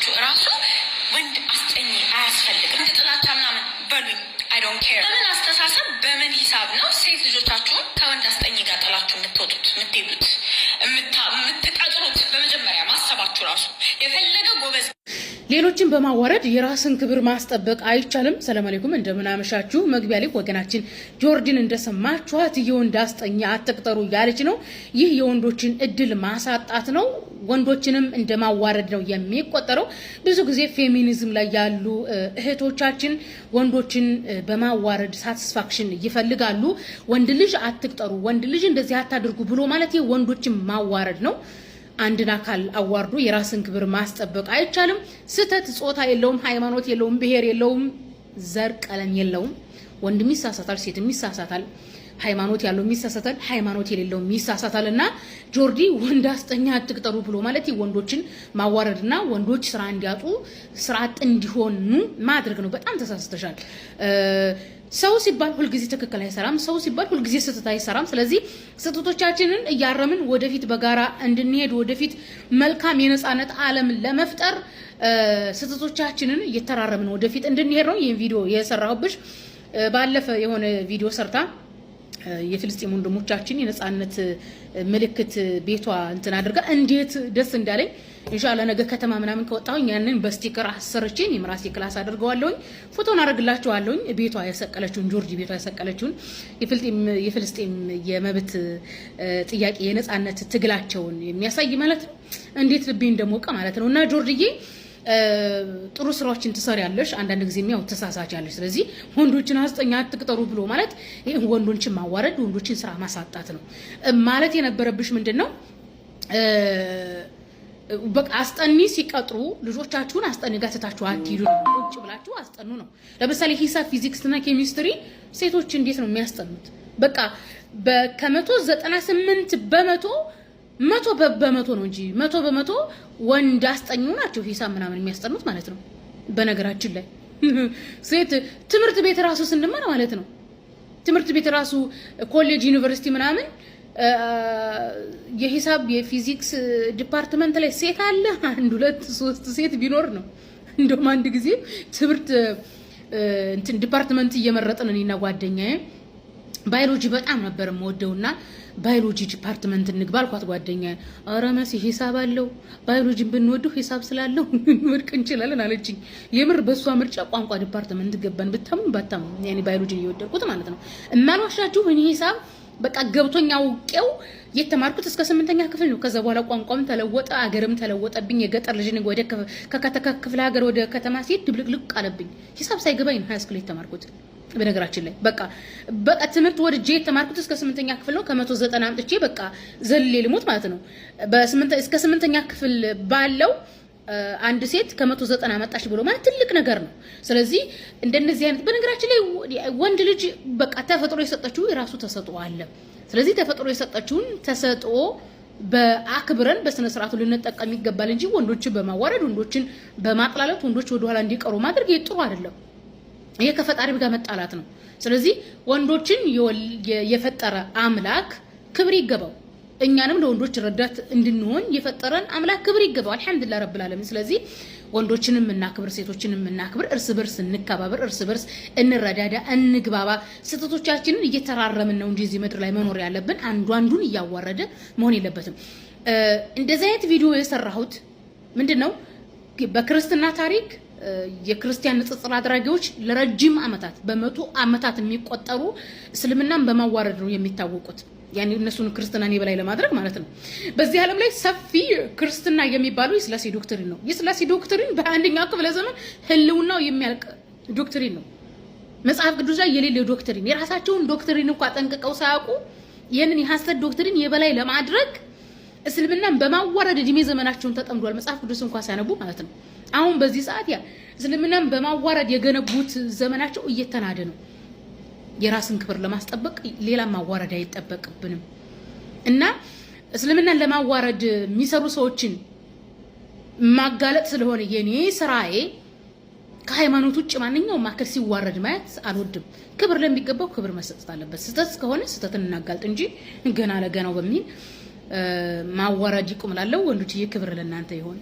ካላችሁ ራሱ ወንድ አስጠኝ አያስፈልግም። ጥላቻ ምናምን በሉኝ I don't care። በምን አስተሳሰብ በምን ሂሳብ ነው ሴት ልጆቻችሁን ከወንድ አስጠኝ ጋር ጥላችሁ የምትወጡት የምትሄዱት የምትቀጥሩት? በመጀመሪያ ማሰባችሁ ራሱ የፈለገ ጎበዝ ሌሎችን በማዋረድ የራስን ክብር ማስጠበቅ አይቻልም። ሰላም አለይኩም እንደምን አመሻችሁ። መግቢያ ላይ ወገናችን ጆርዲን እንደሰማችኋት የወንድ አስጠኛ አትቅጠሩ ያለች ነው። ይህ የወንዶችን እድል ማሳጣት ነው። ወንዶችንም እንደማዋረድ ነው የሚቆጠረው። ብዙ ጊዜ ፌሚኒዝም ላይ ያሉ እህቶቻችን ወንዶችን በማዋረድ ሳቲስፋክሽን ይፈልጋሉ። ወንድ ልጅ አትቅጠሩ፣ ወንድ ልጅ እንደዚህ አታድርጉ ብሎ ማለት ወንዶችን ማዋረድ ነው። አንድን አካል አዋርዶ የራስን ክብር ማስጠበቅ አይቻልም። ስተት ጾታ የለውም፣ ሃይማኖት የለውም፣ ብሔር የለውም፣ ዘር ቀለም የለውም። ወንድም ይሳሳታል፣ ሴትም ይሳሳታል፣ ሃይማኖት ያለው ይሳሳታል፣ ሃይማኖት የሌለው ይሳሳታልና ጆርዲ ወንድ አስጠኛ አትቅጠሩ ብሎ ማለት ወንዶችን ማዋረድና ወንዶች ስራ እንዲያጡ ስራ አጥ እንዲሆኑ ማድረግ ነው። በጣም ተሳስተሻል። ሰው ሲባል ሁሉ ጊዜ ትክክል አይሰራም። ሰው ሲባል ሁሉ ጊዜ ስህተት አይሰራም። ስለዚህ ስህተቶቻችንን እያረምን ወደፊት በጋራ እንድንሄድ ወደፊት መልካም የነጻነት ዓለም ለመፍጠር ስህተቶቻችንን እየተራረምን ወደፊት እንድንሄድ ነው ይሄን ቪዲዮ የሰራሁብሽ። ባለፈ የሆነ ቪዲዮ ሰርታ የፍልስጤም ወንድሞቻችን የነጻነት ምልክት ቤቷ እንትን አድርጋ እንዴት ደስ እንዳለኝ ኢንሻአላህ ነገ ከተማ ምናምን ከወጣሁኝ ያንን በስቲከር አሰርቼ የምራሴ ክላስ አድርገዋለሁኝ። ፎቶን አደርግላችኋለሁኝ። ቤቷ ያሰቀለችውን ጆርጂ ቤቷ ያሰቀለችውን የፍልስጤም የመብት ጥያቄ የነጻነት ትግላቸውን የሚያሳይ ማለት ነው። እንዴት ልቤ እንደሞቀ ማለት ነው። እና ጆርጂዬ ጥሩ ስራዎችን ትሰሪያለሽ፣ አንዳንድ ጊዜ የሚያው ተሳሳቻለሽ። ስለዚህ ወንዶችን አስጠኛ አትቅጠሩ ብሎ ማለት ይሄ ወንዶችን ማዋረድ፣ ወንዶችን ስራ ማሳጣት ነው ማለት የነበረብሽ ምንድነው? በቃ አስጠኒ ሲቀጥሩ ልጆቻችሁን አስጠኒ ጋር ትታችሁ አትሂዱ ነው። ቁጭ ብላችሁ አስጠኑ ነው። ለምሳሌ ሂሳብ፣ ፊዚክስ እና ኬሚስትሪ ሴቶች እንዴት ነው የሚያስጠኑት? በቃ ከ198 በመቶ ነው እንጂ 100% ወንድ አስጠኙ ናቸው ሂሳብ ምናምን የሚያስጠኑት ማለት ነው። በነገራችን ላይ ሴት ትምህርት ቤት ራሱ ስንማር ማለት ነው ትምህርት ቤት ራሱ ኮሌጅ፣ ዩኒቨርሲቲ ምናምን የሂሳብ የፊዚክስ ዲፓርትመንት ላይ ሴት አለ 1 2 3 ሴት ቢኖር ነው። እንደውም አንድ ጊዜ ትምህርት እንትን ዲፓርትመንት እየመረጥን እኔና ጓደኛዬ ባዮሎጂ በጣም ነበር የምወደውና ባዮሎጂ ዲፓርትመንት እንግባ አልኳት ጓደኛዬ። ኧረ መሲ ሂሳብ አለው ባዮሎጂን ብንወደው ሂሳብ ስላለው እንወድቅ እንችላለን አለችኝ። የምር በሷ ምርጫ ቋንቋ ዲፓርትመንት ገባን። ባታም ያኔ ባዮሎጂን እየወደድኩት ማለት ነው። እናልዋሻችሁ እኔ ሂሳብ በቃ ገብቶኛ አውቄው የተማርኩት እስከ 8ኛ ክፍል ነው። ከዛ በኋላ ቋንቋም ተለወጠ፣ አገርም ተለወጠብኝ። የገጠር ልጅ ነኝ። ወደ ከክፍለ ሀገር ወደ ከተማ ሲሄድ ድብልቅልቅ አለብኝ። ሂሳብ ሳይገባኝ ነው ሃይስኩል የተማርኩት። በነገራችን ላይ በቃ ትምህርት ወድጄ የተማርኩት እስከ 8ኛ ክፍል ነው። ከ190 አምጥቼ በቃ ዘልሌ ልሞት ማለት ነው። እስከ 8ኛ ክፍል ባለው አንድ ሴት ከ190 መጣች ብሎ ማለት ትልቅ ነገር ነው። ስለዚህ እንደነዚህ አይነት በነገራችን ላይ ወንድ ልጅ በቃ ተፈጥሮ የሰጠችው የራሱ ተሰጥኦ አለ። ስለዚህ ተፈጥሮ የሰጠችውን ተሰጥኦ በአክብረን በስነ ስርዓቱ ልንጠቀም ይገባል እንጂ ወንዶችን በማዋረድ ወንዶችን በማጥላላት ወንዶች ወደ ኋላ እንዲቀሩ ማድረግ ጥሩ አይደለም። ይሄ ከፈጣሪ ጋር መጣላት ነው። ስለዚህ ወንዶችን የፈጠረ አምላክ ክብር ይገባው። እኛንም ለወንዶች ረዳት እንድንሆን የፈጠረን አምላክ ክብር ይገባው። አልሐምዱሊላህ ረብል ዓለሚን። ስለዚህ ወንዶችንም እናክብር፣ ሴቶችንም እናክብር፣ እርስ በርስ እንከባበር፣ እርስ በርስ እንረዳዳ፣ እንግባባ። ስህተቶቻችንን እየተራረምን ነው እንጂ እዚህ ምድር ላይ መኖር ያለብን አንዱን እያዋረደ መሆን የለበትም። እንደዚህ አይነት ቪዲዮ የሰራሁት ምንድነው በክርስትና ታሪክ የክርስቲያን ንጽጽር አድራጊዎች ለረጅም ዓመታት በመቶ ዓመታት የሚቆጠሩ እስልምናን በማዋረድ ነው የሚታወቁት። ያኔ እነሱን ክርስትናን የበላይ ለማድረግ ማለት ነው። በዚህ ዓለም ላይ ሰፊ ክርስትና የሚባለው የስላሴ ዶክትሪን ነው። የስላሴ ዶክትሪን በአንደኛው ክፍለ ዘመን ህልውናው የሚያልቅ ዶክትሪን ነው። መጽሐፍ ቅዱስ ላይ የሌለ ዶክትሪን፣ የራሳቸውን ዶክትሪን እንኳን ጠንቅቀው ሳያውቁ ይሄንን የሐሰት ዶክትሪን የበላይ ለማድረግ እስልምናን በማዋረድ እድሜ ዘመናቸውን ተጠምዷል። መጽሐፍ ቅዱስ እንኳን ሳያነቡ ማለት ነው። አሁን በዚህ ሰዓት እስልምናን በማዋረድ የገነቡት ዘመናቸው እየተናደ ነው። የራስን ክብር ለማስጠበቅ ሌላ ማዋረድ አይጠበቅብንም እና እስልምናን ለማዋረድ የሚሰሩ ሰዎችን ማጋለጥ ስለሆነ የኔ ስራዬ ከሃይማኖት ውጭ ማንኛውም አካል ሲዋረድ ማየት አልወድም። ክብር ለሚገባው ክብር መሰጠት አለበት። ስህተት ከሆነ ስህተትን እናጋልጥ እንጂ ገና ለገናው በሚል ማዋረድ ይቁምላለው። ወንዶችዬ ክብር ለእናንተ ይሆን።